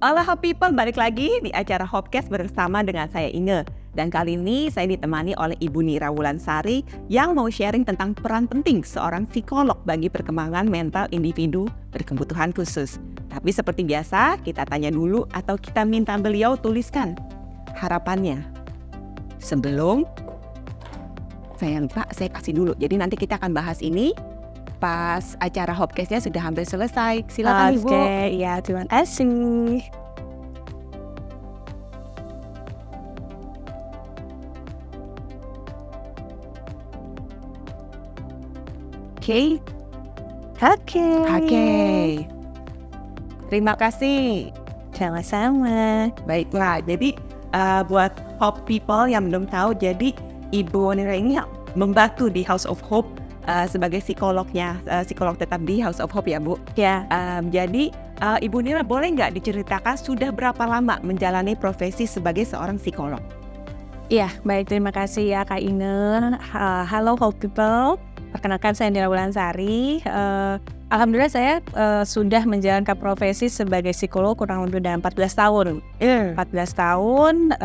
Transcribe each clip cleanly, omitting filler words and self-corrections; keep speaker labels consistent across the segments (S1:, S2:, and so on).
S1: Halo Hop People, balik lagi di acara Hopcast bersama dengan saya Inge. Dan kali ini saya ditemani oleh Ibu Nira Wulansari yang mau sharing tentang peran penting seorang psikolog bagi perkembangan mental individu berkebutuhan khusus. Tapi seperti biasa, kita tanya dulu atau kita minta beliau tuliskan harapannya. Sebelum saya lupa, saya kasih dulu. Jadi nanti kita akan bahas ini pas acara Hopcast-nya sudah hampir selesai. Silakan Ibu.
S2: Oke, ya terima kasih. Oke.
S1: Terima kasih.
S2: Sama-sama.
S1: Baiklah, jadi buat Hope People yang belum tahu, jadi Ibu Nira ini membantu di House of Hope sebagai psikolognya, psikolog tetap di House of Hope ya Bu.
S2: Ya.
S1: Jadi Ibu Nira boleh nggak diceritakan sudah berapa lama menjalani profesi sebagai seorang psikolog?
S2: Iya, baik, terima kasih ya Kak Inge. Halo Hope People. Perkenalkan saya Nira Wulansari. Alhamdulillah saya sudah menjalankan profesi sebagai psikolog kurang lebih udah 14 tahun. 14 tahun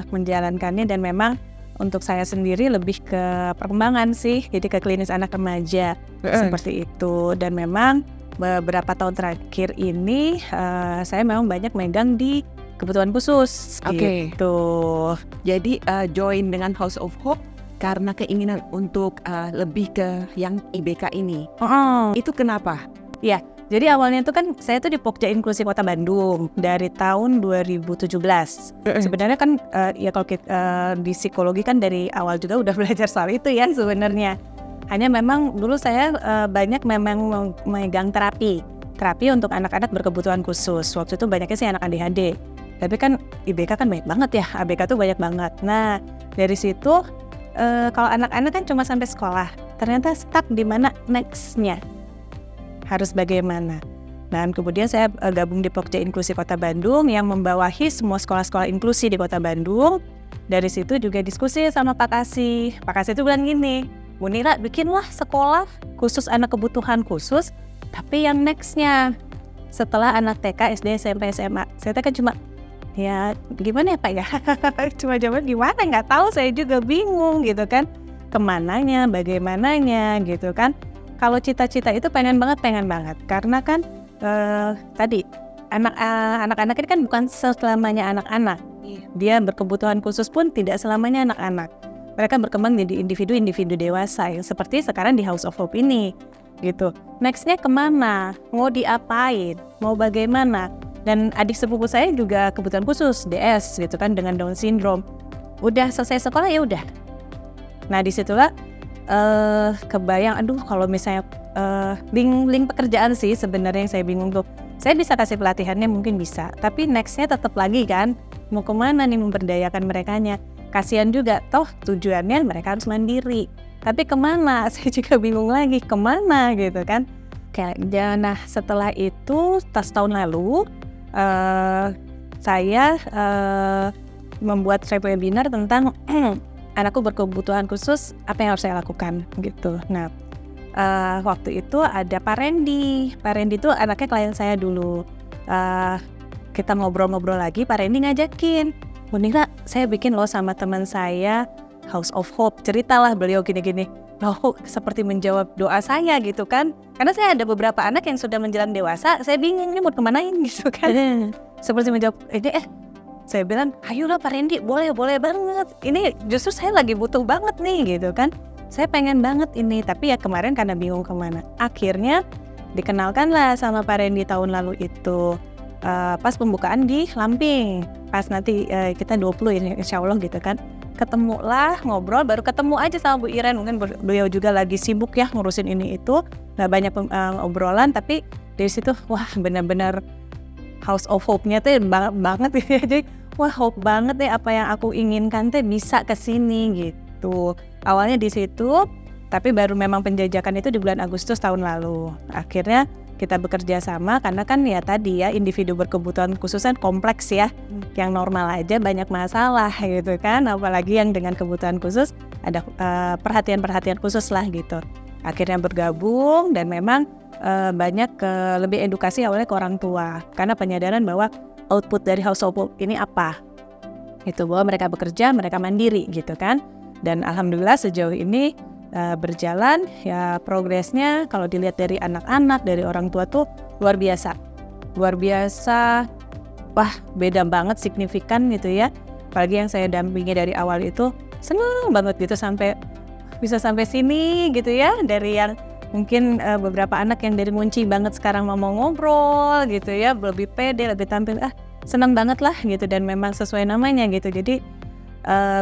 S2: menjalankannya, dan memang untuk saya sendiri lebih ke perkembangan sih, jadi ke klinis anak remaja seperti itu. Dan memang beberapa tahun terakhir ini saya memang banyak megang di kebutuhan khusus. Gitu.
S1: Jadi join dengan House of Hope karena keinginan untuk lebih ke yang IBK ini. Itu kenapa?
S2: Ya, jadi awalnya itu kan saya tuh di Pokja Inklusi Kota Bandung dari tahun 2017. Sebenarnya kan ya kalau kita di psikologi kan dari awal juga udah belajar soal itu ya sebenarnya. Hanya memang dulu saya banyak memang memegang terapi untuk anak-anak berkebutuhan khusus. Waktu itu banyaknya sih anak ADHD. Tapi kan IBK kan banyak banget ya, ABK tuh banyak banget. Nah, dari situ kalau anak-anak kan cuma sampai sekolah, ternyata stuck di mana next-nya, harus bagaimana. Dan kemudian saya gabung di Pokja Inklusi Kota Bandung yang membawahi semua sekolah-sekolah inklusi di Kota Bandung. Dari situ juga diskusi sama Pak Kasih. Pak Kasih itu bilang gini, Bu Nira bikinlah sekolah khusus anak kebutuhan khusus, tapi yang next-nya setelah anak TK, SD, SMP, SMA. Saya kan cuma ya gimana ya Pak ya, cuma jawab gimana, nggak tahu, saya juga bingung gitu kan, kemananya, bagaimananya gitu kan. Kalau cita-cita itu pengen banget, karena kan tadi anak-anak ini kan bukan selamanya anak-anak, dia berkebutuhan khusus pun tidak selamanya anak-anak, mereka berkembang jadi individu dewasa yang seperti sekarang di House of Hope ini gitu. Nextnya kemana, mau diapain, mau bagaimana. Dan adik sepupu saya juga kebutuhan khusus, DS gitu kan, dengan Down syndrome. Udah selesai sekolah ya udah. Nah disitulah kebayang, aduh kalau misalnya link pekerjaan sih sebenarnya yang saya bingung tuh. Saya bisa kasih pelatihannya mungkin bisa, tapi nextnya tetap lagi kan, mau kemana nih memberdayakan merekanya. Kasihan juga, toh tujuannya mereka harus mandiri. Tapi kemana? Saya juga bingung lagi, kemana gitu kan. Nah setelah itu, tahun lalu, saya membuat webinar tentang anakku berkebutuhan khusus, apa yang harus saya lakukan gitu. Nah waktu itu ada Pak Randy. Pak Randy itu anaknya klien saya dulu. Kita ngobrol-ngobrol lagi, Pak Randy ngajakin, Bu Nira, saya bikin loh sama teman saya House of Hope. Ceritalah beliau gini-gini. Loh, seperti menjawab doa saya gitu kan. Karena saya ada beberapa anak yang sudah menjelang dewasa, saya bingung ini mau kemanain gitu kan. Seperti menjawab, saya bilang, ayolah Pak Randy, boleh banget. Ini justru saya lagi butuh banget nih gitu kan. Saya pengen banget ini, tapi ya kemarin karena bingung kemana. Akhirnya dikenalkanlah sama Pak Randy tahun lalu itu. Pas pembukaan di Lamping. Pas nanti kita 20 ya insya Allah gitu kan. Ketemulah, ngobrol, baru ketemu aja sama Bu Iren, mungkin beliau juga lagi sibuk ya ngurusin ini itu, nggak banyak obrolan, tapi dari situ wah benar-benar House of Hope-nya tuh banget ya, jadi wah hope banget nih apa yang aku inginkan tuh bisa kesini gitu. Awalnya di situ, tapi baru memang penjajakan itu di bulan Agustus tahun lalu. Akhirnya kita bekerja sama karena kan ya tadi ya individu berkebutuhan khusus kan kompleks ya, yang normal aja banyak masalah gitu kan, apalagi yang dengan kebutuhan khusus ada perhatian-perhatian khusus lah gitu. Akhirnya bergabung dan memang banyak lebih edukasi awalnya ke orang tua karena penyadaran bahwa output dari household ini apa. Itu bahwa mereka bekerja, mereka mandiri gitu kan. Dan alhamdulillah sejauh ini berjalan ya, progresnya kalau dilihat dari anak-anak, dari orang tua tuh luar biasa. Luar biasa, wah beda banget, signifikan gitu ya. Apalagi yang saya dampingi dari awal itu seneng banget gitu bisa sampai sini gitu ya. Dari yang mungkin beberapa anak yang dari munci banget sekarang mau ngobrol gitu ya, lebih pede, lebih tampil, seneng banget lah gitu. Dan memang sesuai namanya gitu. Jadi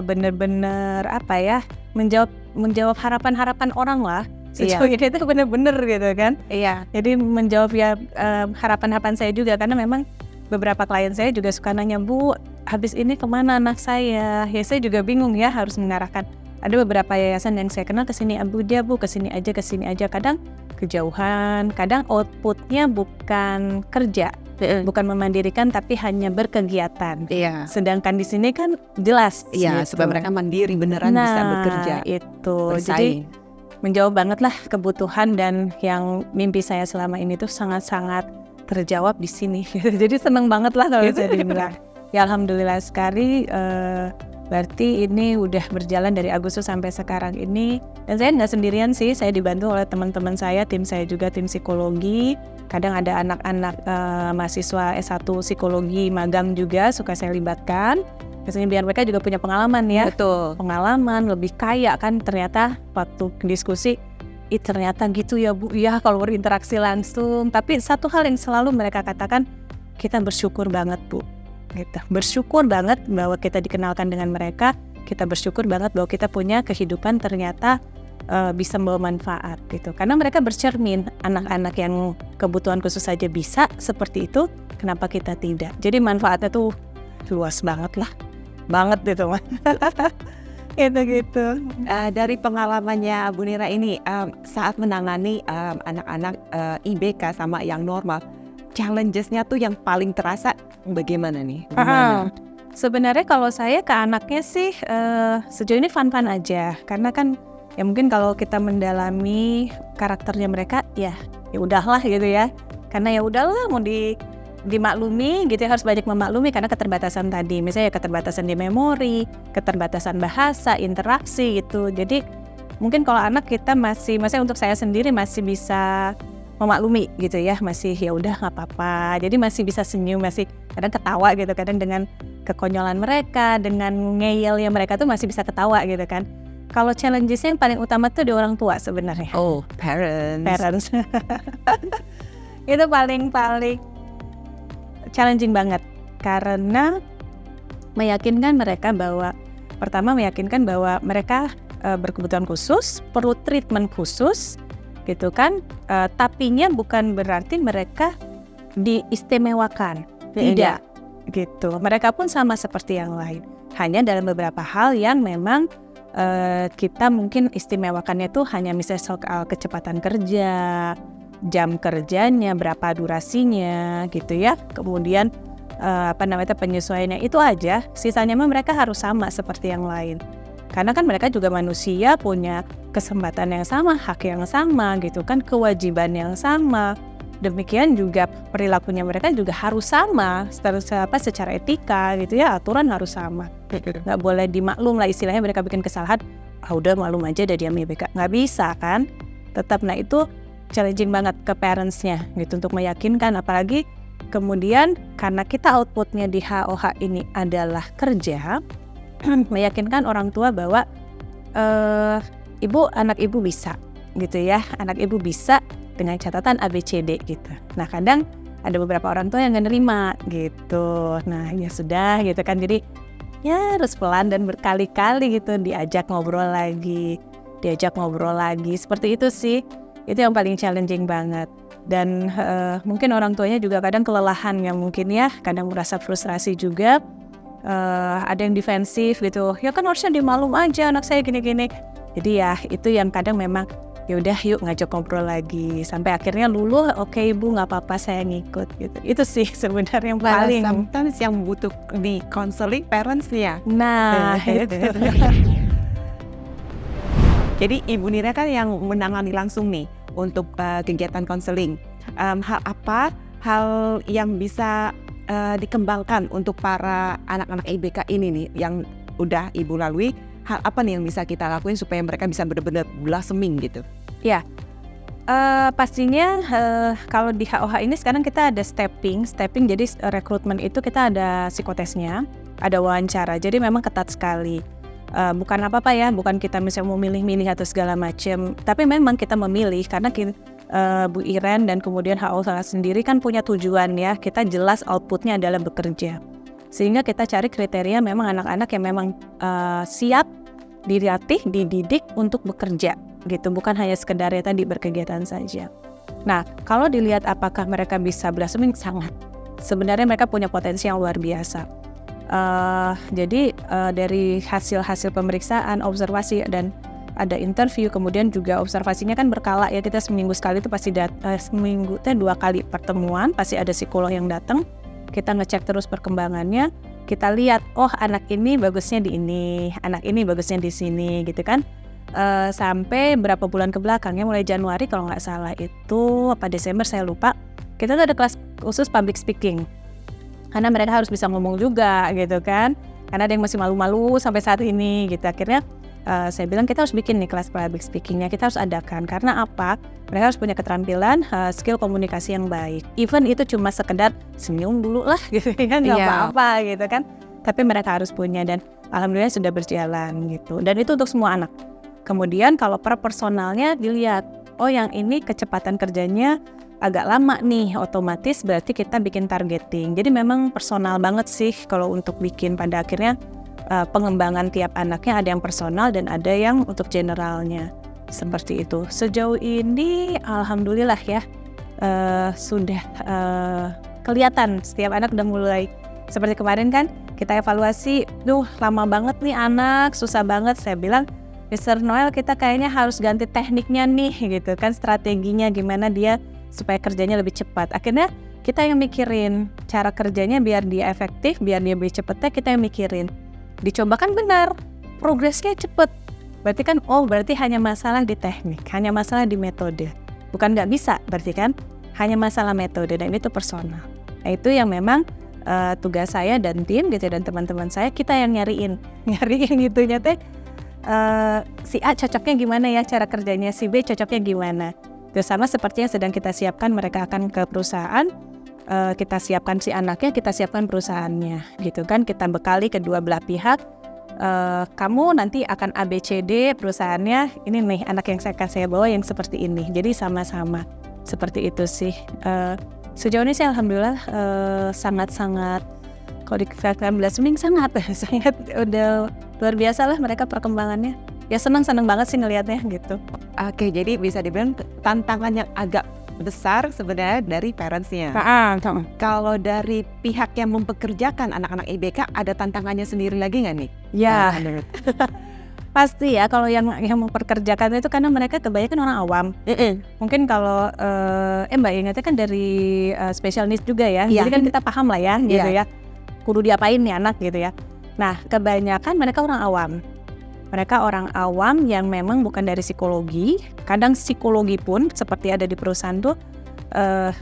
S2: bener-bener apa ya, menjawab harapan-harapan orang lah. Sejauh ini itu bener-bener gitu kan.
S1: Iya.
S2: Jadi menjawab ya harapan-harapan saya juga, karena memang beberapa klien saya juga suka nanya, Bu, habis ini kemana anak saya? Ya saya juga bingung ya harus mengarahkan. Ada beberapa yayasan yang saya kenal kesini dia Bu, kesini aja. Kadang kejauhan, kadang outputnya bukan kerja, bukan memandirikan, tapi hanya berkegiatan.
S1: Iya.
S2: Sedangkan di sini kan jelas.
S1: Iya,
S2: gitu.
S1: supaya mereka mandiri beneran bisa bekerja.
S2: Itu.
S1: Bersaing.
S2: Jadi menjawab banget lah kebutuhan, dan yang mimpi saya selama ini tuh sangat-sangat terjawab di sini. Jadi seneng banget lah kalau saya dibilang. Ya alhamdulillah sekali. Berarti ini udah berjalan dari Agustus sampai sekarang ini. Dan saya nggak sendirian sih, saya dibantu oleh teman-teman saya, tim saya juga, tim psikologi. Kadang ada anak-anak mahasiswa S1 psikologi magang juga suka saya libatkan. Biasanya biar mereka juga punya pengalaman ya.
S1: Betul.
S2: Pengalaman lebih kaya kan, ternyata waktu diskusi, ternyata gitu ya Bu, ya kalau berinteraksi langsung. Tapi satu hal yang selalu mereka katakan, kita bersyukur banget Bu. Gitu. Bersyukur banget bahwa kita dikenalkan dengan mereka, kita bersyukur banget bahwa kita punya kehidupan ternyata bisa membawa manfaat gitu. Karena mereka bercermin, anak-anak yang kebutuhan khusus saja bisa seperti itu, kenapa kita tidak? Jadi manfaatnya tuh luas banget lah, banget gitu. Gitu.
S1: Dari pengalamannya Bu Nira ini saat menangani anak-anak IBK sama yang normal, challenges-nya tuh yang paling terasa bagaimana nih?
S2: Sebenarnya kalau saya ke anaknya sih sejauh ini fun-fun aja, karena kan ya mungkin kalau kita mendalami karakternya mereka ya udahlah gitu ya, karena ya udahlah mau dimaklumi gitu ya, harus banyak memaklumi karena keterbatasan tadi, misalnya keterbatasan di memori, keterbatasan bahasa, interaksi gitu. Jadi mungkin kalau anak kita maksudnya untuk saya sendiri masih bisa memaklumi gitu ya, masih ya udah nggak apa-apa, jadi masih bisa senyum, masih kadang ketawa gitu, kadang dengan kekonyolan mereka, dengan ngeyelnya mereka tuh masih bisa ketawa gitu kan. Kalau challenges yang paling utama tuh di orang tua sebenarnya.
S1: Oh, parents.
S2: Itu paling challenging banget, karena meyakinkan mereka bahwa mereka berkebutuhan khusus, perlu treatment khusus gitu kan, tapinya bukan berarti mereka diistimewakan, tidak gitu. Mereka pun sama seperti yang lain, hanya dalam beberapa hal yang memang kita mungkin istimewakannya tuh hanya misalnya soal kecepatan kerja, jam kerjanya, berapa durasinya gitu ya, kemudian penyesuaiannya itu aja. Sisanya mereka harus sama seperti yang lain. Karena kan mereka juga manusia, punya kesempatan yang sama, hak yang sama gitu kan, kewajiban yang sama. Demikian juga perilakunya mereka juga harus sama, secara etika gitu ya, aturan harus sama. Nggak boleh dimaklum lah, istilahnya mereka bikin kesalahan, udah maklum aja dari IBK. Nggak bisa kan, tetap. Nah itu challenging banget ke parentsnya gitu, untuk meyakinkan, apalagi kemudian karena kita outputnya di HOH ini adalah kerja, meyakinkan orang tua bahwa anak ibu bisa gitu ya, anak ibu bisa dengan catatan ABCD gitu. Nah kadang ada beberapa orang tua yang nggak nerima gitu. Nah ya sudah gitu kan, jadi ya harus pelan dan berkali-kali gitu diajak ngobrol lagi, seperti itu sih. Itu yang paling challenging banget. Dan mungkin orang tuanya juga kadang kelelahan, yang mungkin ya kadang merasa frustrasi juga. Ada yang defensif gitu, ya kan harusnya dimaklum aja anak saya gini-gini. Jadi ya itu yang kadang memang ya udah yuk ngajak ngobrol lagi, sampai akhirnya luluh, oke ibu nggak apa-apa saya ngikut gitu. Itu sih sebenarnya yang paling
S1: sometimes yang butuh di counseling parents-nya.
S2: Nah itu.
S1: Jadi Ibu Nira kan yang menangani langsung nih untuk kegiatan konseling. Hal yang bisa dikembangkan untuk para anak-anak IBK ini nih yang udah Ibu lalui, hal apa nih yang bisa kita lakuin supaya mereka bisa benar-benar blossoming gitu?
S2: Ya, pastinya kalau di HOH ini sekarang kita ada stepping jadi rekrutmen itu kita ada psikotesnya, ada wawancara, jadi memang ketat sekali. Bukan apa-apa ya, bukan kita misalnya mau milih-milih atau segala macam, tapi memang kita memilih karena Bu Iren dan kemudian HOH sendiri kan punya tujuan ya, kita jelas outputnya adalah bekerja. Sehingga kita cari kriteria memang anak-anak yang memang siap dilatih, dididik untuk bekerja gitu, bukan hanya sekedar ya tadi berkegiatan saja. Nah, kalau dilihat apakah mereka bisa blossoming, sangat. Sebenarnya mereka punya potensi yang luar biasa. Jadi dari hasil pemeriksaan, observasi dan ada interview, kemudian juga observasinya kan berkala ya, kita seminggu sekali itu pasti seminggu 2 kali pertemuan, pasti ada psikolog yang datang, kita ngecek terus perkembangannya, kita lihat oh anak ini bagusnya di ini, anak ini bagusnya di sini gitu kan. Sampai berapa bulan ke belakangnya, mulai Januari kalau nggak salah itu apa Desember saya lupa, kita tuh ada kelas khusus public speaking karena mereka harus bisa ngomong juga gitu kan, karena ada yang masih malu-malu sampai saat ini gitu. Akhirnya saya bilang kita harus bikin nih kelas public speakingnya, kita harus adakan. Karena apa? Mereka harus punya keterampilan, skill komunikasi yang baik. Even itu cuma sekedar senyum dulu lah gitu kan, nggak apa-apa gitu kan, tapi mereka harus punya, dan alhamdulillah sudah berjalan gitu. Dan itu untuk semua anak. Kemudian kalau per personalnya dilihat, oh yang ini kecepatan kerjanya agak lama nih, otomatis berarti kita bikin targeting. Jadi memang personal banget sih kalau untuk bikin. Pada akhirnya pengembangan tiap anaknya ada yang personal dan ada yang untuk generalnya, seperti itu. Sejauh ini alhamdulillah ya sudah kelihatan setiap anak udah mulai. Seperti kemarin kan kita evaluasi, lama banget nih anak, susah banget. Saya bilang, Mr. Noel, kita kayaknya harus ganti tekniknya nih gitu kan, strateginya gimana dia supaya kerjanya lebih cepat. Akhirnya kita yang mikirin cara kerjanya biar dia efektif, biar dia lebih cepetnya, kita yang mikirin. Dicoba kan benar, progresnya cepet. Berarti kan, berarti hanya masalah di teknik, hanya masalah di metode. Bukan nggak bisa, berarti kan hanya masalah metode, dan itu personal. Nah itu yang memang tugas saya dan tim gitu, dan teman-teman saya, kita yang nyariin gitunya teh. Si A cocoknya gimana ya cara kerjanya, si B cocoknya gimana. Itu sama seperti yang sedang kita siapkan, mereka akan ke perusahaan, kita siapkan si anaknya, kita siapkan perusahaannya gitu kan. Kita bekali kedua belah pihak, kamu nanti akan ABCD perusahaannya, ini nih anak yang saya bawa yang seperti ini. Jadi sama-sama seperti itu sih. Sejauh ini sih alhamdulillah sangat-sangat, kalau dikatakan blossoming sangat udah luar biasa lah mereka perkembangannya. Ya senang banget sih ngelihatnya gitu.
S1: Oke, jadi bisa dibilang tantangan yang agak besar sebenarnya dari parentsnya. Kalau dari pihak yang mempekerjakan anak-anak IBK, ada tantangannya sendiri lagi nggak nih?
S2: Ya, pasti ya. Kalau yang mempekerjakan itu karena mereka kebanyakan orang awam. Mungkin kalau Mbak ingatnya kan dari special needs juga ya. Jadi kan kita paham lah ya gitu ya. Kudu diapain nih anak gitu ya. Nah kebanyakan mereka orang awam. Mereka orang awam yang memang bukan dari psikologi. Kadang psikologi pun seperti ada di perusahaan tuh,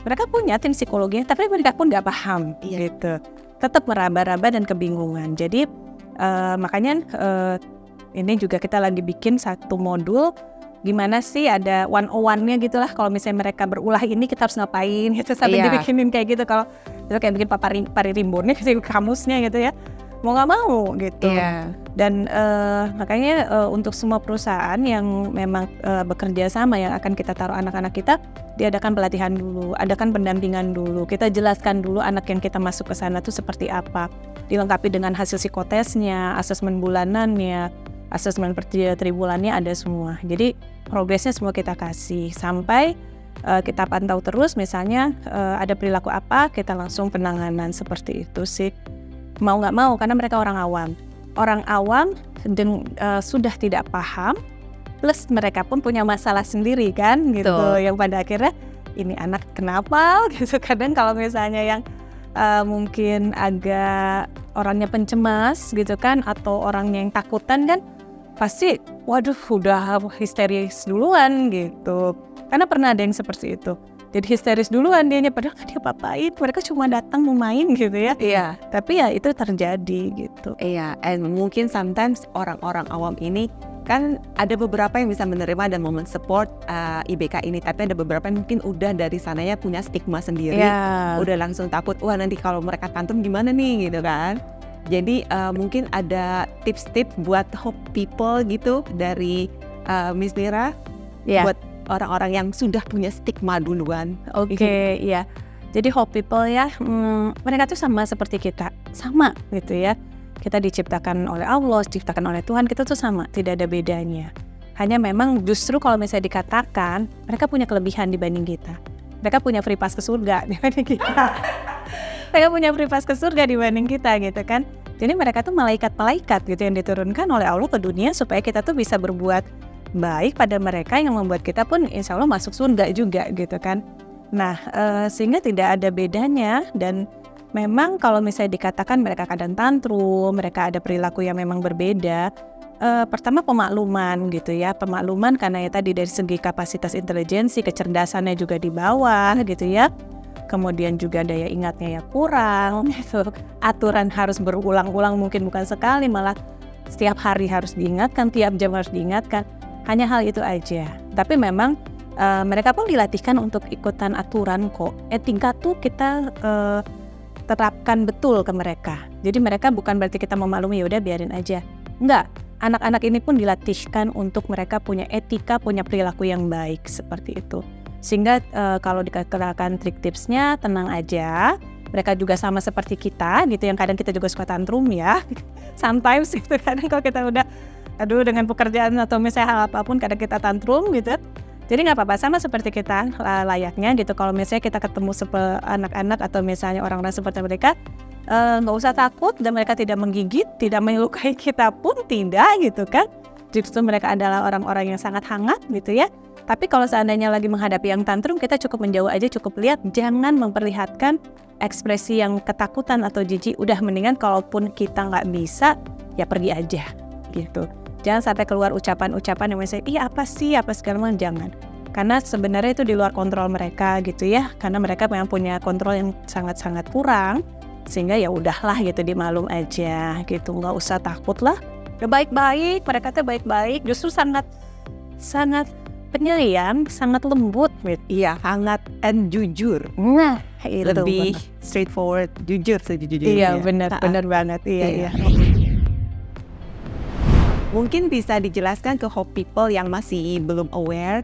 S2: mereka punya tim psikologi, tapi mereka pun nggak paham gitu. Tetap meraba-raba dan kebingungan. Jadi makanya ini juga kita lagi bikin satu modul, gimana sih ada 101-nya gitu lah. Kalau misalnya mereka berulah ini kita harus ngapain gitu, sampai dibikinin kayak gitu. Kalau itu kayak bikin pari rimbunnya, kamusnya gitu ya. Mau nggak mau gitu. Dan makanya untuk semua perusahaan yang memang bekerja sama yang akan kita taruh anak-anak kita, diadakan pelatihan dulu, adakan pendampingan dulu, kita jelaskan dulu anak yang kita masuk ke sana tuh seperti apa, dilengkapi dengan hasil psikotesnya, asesmen bulanannya, asesmen per tribulannya ada semua. Jadi progresnya semua kita kasih sampai kita pantau terus. Misalnya ada perilaku apa, kita langsung penanganan seperti itu sih. Mau nggak mau karena mereka orang awam dan sudah tidak paham, plus mereka pun punya masalah sendiri kan gitu. Yang pada akhirnya ini anak kenapa gitu. Kadang kalau misalnya yang mungkin agak orangnya pencemas gitu kan, atau orangnya yang takutan kan, pasti waduh udah histeris duluan gitu. Karena pernah ada yang seperti itu. jadi histeris duluan dianya, padahal nggak dia apa-apain, mereka cuma datang mau main gitu ya.
S1: Iya.
S2: Tapi ya itu terjadi gitu.
S1: Iya, and mungkin sometimes orang-orang awam ini kan ada beberapa yang bisa menerima dan mau support IBK ini, tapi ada beberapa yang mungkin udah dari sananya punya stigma sendiri,
S2: Ya,
S1: udah langsung takut, wah nanti kalau mereka tantrum gimana nih gitu kan. Jadi mungkin ada tips-tips buat hope people gitu dari Miss Mira
S2: ya.
S1: buat orang-orang yang sudah punya stigma duluan.
S2: Oke, iya. Jadi hope people ya, mereka tuh sama seperti kita, sama gitu ya. Kita diciptakan oleh Allah, diciptakan oleh Tuhan, kita tuh sama, tidak ada bedanya. Hanya memang justru kalau misalnya dikatakan, mereka punya kelebihan dibanding kita. Mereka punya free pass ke surga dibanding kita. Mereka punya free pass ke surga dibanding kita gitu kan. Jadi mereka tuh malaikat-malaikat gitu yang diturunkan oleh Allah ke dunia supaya kita tuh bisa berbuat baik pada mereka yang membuat kita pun insya Allah masuk surga juga gitu kan. Nah sehingga tidak ada bedanya. Dan memang kalau misalnya dikatakan mereka kadang tantrum, mereka ada perilaku yang memang berbeda, pertama pemakluman gitu ya. Pemakluman karena ya tadi dari segi kapasitas intelijensi, kecerdasannya juga di bawah gitu ya. Kemudian juga daya ingatnya ya kurang gitu. Aturan harus berulang-ulang, mungkin bukan sekali, malah setiap hari harus diingatkan, tiap jam harus diingatkan. Hanya hal itu aja. Tapi memang mereka pun dilatihkan untuk ikutan aturan kok. Etika tuh kita terapkan betul ke mereka. Jadi mereka bukan berarti kita memaklumi, ya udah biarin aja. Enggak. Anak-anak ini pun dilatihkan untuk mereka punya etika, punya perilaku yang baik seperti itu. Sehingga kalau dikatakan trik tipsnya, tenang aja. Mereka juga sama seperti kita gitu, yang kadang kita juga suka tantrum ya. Sometimes gitu, kadang kalau kita udah dengan pekerjaan atau misalnya hal apapun kadang kita tantrum gitu. Jadi nggak apa-apa, sama seperti kita layaknya gitu. Kalau misalnya kita ketemu anak-anak atau misalnya orang-orang seperti mereka, nggak usah takut, dan mereka tidak menggigit, tidak melukai kita pun tidak gitu kan. Justru mereka adalah orang-orang yang sangat hangat gitu ya. Tapi kalau seandainya lagi menghadapi yang tantrum, kita cukup menjauh aja, cukup lihat, jangan memperlihatkan ekspresi yang ketakutan atau jijik. Udah mendingan kalaupun kita nggak bisa, ya pergi aja gitu. Jangan sampai keluar ucapan-ucapan yang misalnya, iya apa sih, apa segala macam, jangan. Karena sebenarnya itu di luar kontrol mereka gitu ya. Karena mereka memang punya kontrol yang sangat-sangat kurang. Sehingga ya udahlah gitu, dimaklum aja gitu. Nggak usah takut lah. Udah baik-baik, mereka tuh baik-baik. Justru sangat penyayang, sangat lembut gitu.
S1: Iya, hangat and jujur.
S2: Nah, itu
S1: Lebih
S2: benar.
S1: straightforward, jujur
S2: Iya,
S1: sejujurnya.
S2: benar banget. Iya.
S1: Mungkin bisa dijelaskan ke hope people yang masih belum aware,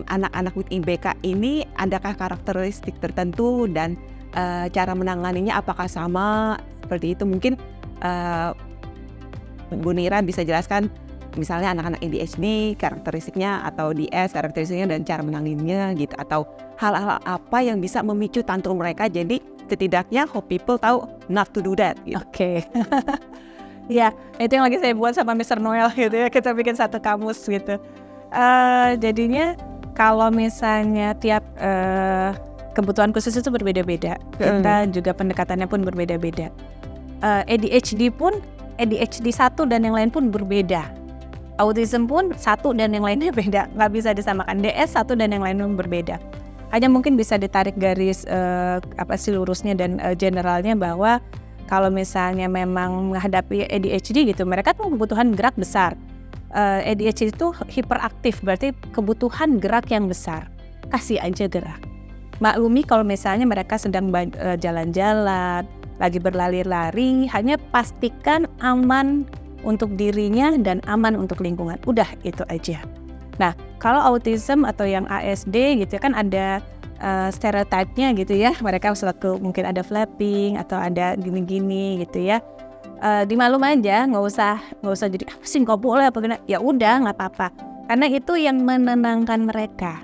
S1: anak-anak with IBK ini adakah karakteristik tertentu dan cara menanganinya apakah sama seperti itu? Mungkin Bu Nira bisa jelaskan misalnya anak-anak ADHD karakteristiknya, atau DS karakteristiknya dan cara menanganinya gitu, atau hal-hal apa yang bisa memicu tantrum mereka, jadi setidaknya hope people tahu not to do that gitu.
S2: Oke. Ya, itu yang lagi saya buat sama Mr. Noel gitu ya. Kita bikin satu kamus gitu. Jadinya kalau misalnya tiap kebutuhan khusus itu berbeda-beda. Kita juga pendekatannya pun berbeda-beda. ADHD pun, ADHD satu dan yang lain pun berbeda. Autism pun satu dan yang lainnya beda. Nggak bisa disamakan. DS satu dan yang lain pun berbeda. Hanya mungkin bisa ditarik garis lurusnya dan generalnya bahwa kalau misalnya memang menghadapi ADHD gitu, mereka tuh kebutuhan gerak besar. ADHD itu hiperaktif, berarti kebutuhan gerak yang besar. Kasih aja gerak. Maklumi kalau misalnya mereka sedang jalan-jalan, lagi berlari-lari, hanya pastikan aman untuk dirinya dan aman untuk lingkungan. Udah, itu aja. Nah, kalau autism atau yang ASD gitu kan ada stereotipnya gitu ya, mereka selalu mungkin ada flapping atau ada gini-gini gitu ya. Dimaklum aja, nggak usah jadi apa sih nggak boleh apa gini. Ya udah nggak apa-apa, karena itu yang menenangkan mereka.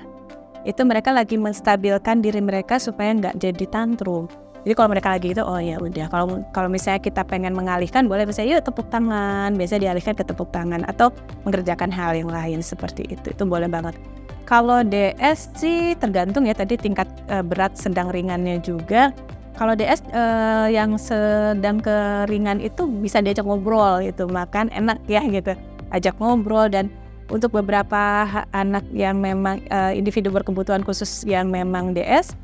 S2: Itu mereka lagi menstabilkan diri mereka supaya nggak jadi tantrum. Jadi kalau mereka lagi gitu, oh ya udah. Kalau misalnya kita pengen mengalihkan, boleh misalnya yuk tepuk tangan, biasanya dialihkan ke tepuk tangan atau mengerjakan hal yang lain seperti itu boleh banget. Kalau DS sih tergantung ya, tadi tingkat berat sedang ringannya juga. Kalau DS yang sedang ke ringan itu bisa diajak ngobrol gitu, makan enak ya gitu, ajak ngobrol. Dan untuk beberapa anak yang memang individu berkebutuhan khusus yang memang DS,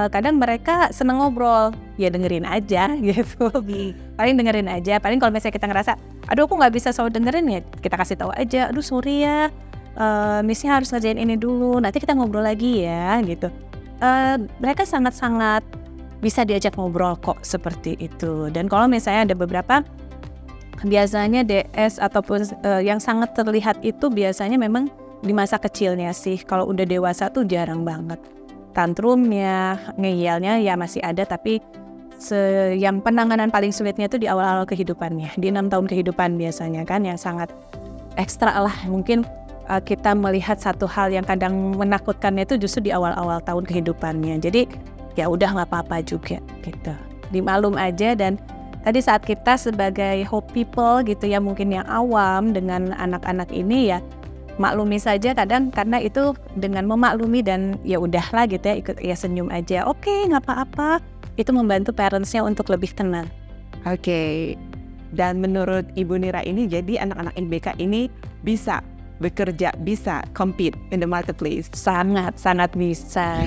S2: kadang mereka seneng ngobrol, ya dengerin aja gitu. Paling dengerin aja, paling kalau misalnya kita ngerasa, aduh aku nggak bisa selalu dengerin, ya kita kasih tahu aja, aduh sorry ya, Missnya harus ngerjain ini dulu, nanti kita ngobrol lagi ya gitu. Mereka sangat-sangat bisa diajak ngobrol kok seperti itu. Dan kalau misalnya ada beberapa, biasanya DS ataupun yang sangat terlihat itu biasanya memang di masa kecilnya sih. Kalau udah dewasa tuh jarang banget. Tantrumnya, ngeyelnya ya masih ada, tapi yang penanganan paling sulitnya itu di awal-awal kehidupannya, di 6 tahun kehidupan biasanya kan, yang sangat ekstra lah. Mungkin kita melihat satu hal yang kadang menakutkannya itu justru di awal-awal tahun kehidupannya. Jadi ya udah nggak apa-apa juga gitu, dimaklum aja. Dan tadi saat kita sebagai hope people gitu ya, mungkin yang awam dengan anak-anak ini ya maklumi saja kadang, karena itu dengan memaklumi dan ya udahlah gitu ya, ikut ya senyum aja, oke nggak apa-apa, itu membantu parentsnya untuk lebih tenang.
S1: Oke. Dan menurut Ibu Nira ini, jadi anak-anak IBK ini bisa bekerja, bisa compete in the marketplace.
S2: Sangat bisa.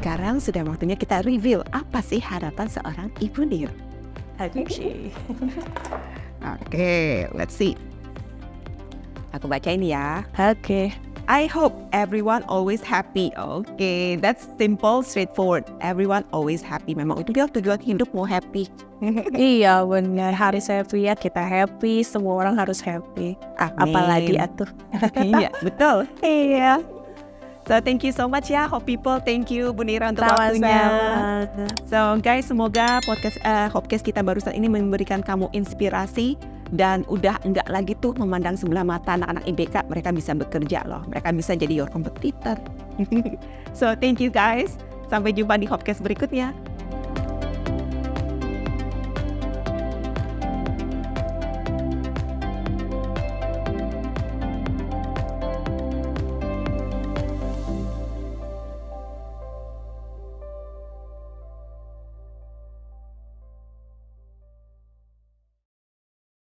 S1: Sekarang sudah waktunya kita reveal apa sih harapan seorang Ibu Nir. Oke, let's see. Aku baca ini ya.
S2: Oke.
S1: I hope everyone always happy. Oke, that's simple, straightforward. Everyone always happy. Memang itu dia tujuan hidup, mau happy.
S2: Iya benar, harus happy ya, kita happy, semua orang harus happy.
S1: Amin.
S2: Apalagi atuh.
S1: Iya, betul.
S2: Iya.
S1: So thank you so much ya, Hope People. Thank you Bu Nira untuk waktunya. So guys, semoga podcast Hopecast kita barusan ini memberikan kamu inspirasi dan udah enggak lagi tuh memandang sebelah mata anak-anak IBK. Mereka bisa bekerja loh, mereka bisa jadi your competitor. So thank you guys, sampai jumpa di Hopecast berikutnya.